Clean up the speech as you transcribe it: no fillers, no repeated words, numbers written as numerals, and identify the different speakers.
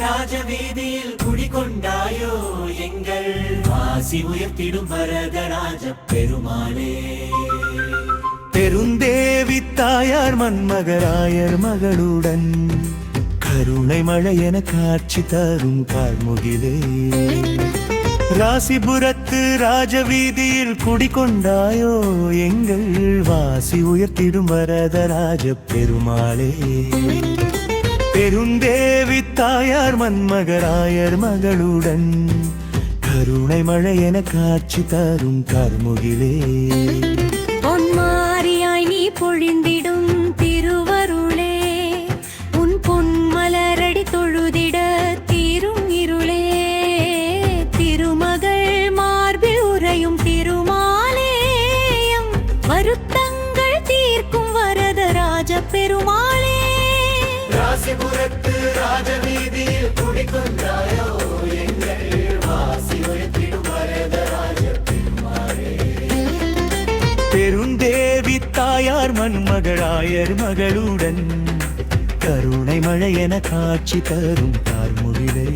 Speaker 1: ராஜவீதியில் குடிகொண்டாயோ எங்கள் வாசி உயர்த்திடும் வரதராஜ பெருமாளே.
Speaker 2: பெருந்தேவி தாயார் மன்மகராயர் மகளுடன் கருணை மழை என காட்சி தரும் கார்முகிலே. ராசிபுரத்து ராஜவீதியில் குடிகொண்டாயோ எங்கள் வாசி உயர்த்திடும் வரதராஜ பெருமாளே. பெருந்தேவி தாயார் மன்மகராயர் மகளுடன் கருணை மழை என காட்சி தரும் கார்முகிலே.
Speaker 3: பொன்மாரியாய் நீ பொழிந்திடும் திருவருளே, உன் பொன்மலரடி தொழுதிட தீரும் இருளே. திருமகள் மார்பில் உறையும் திருமாலேயம், வருத்தங்கள் தீர்க்கும் வரதராஜ பெருமாளே.
Speaker 1: ராசிபுரத்து ராஜவீதியில் குடிகொண்டாயோ எங்கள் வாசி உயர்த்திடும் வரதராஜ பெருமாளே.
Speaker 2: பெருந்தேவி தாயார் மன்மகராயர் மகளுடன் கருணை மழை என காட்சி தரும் கார்முகிலே.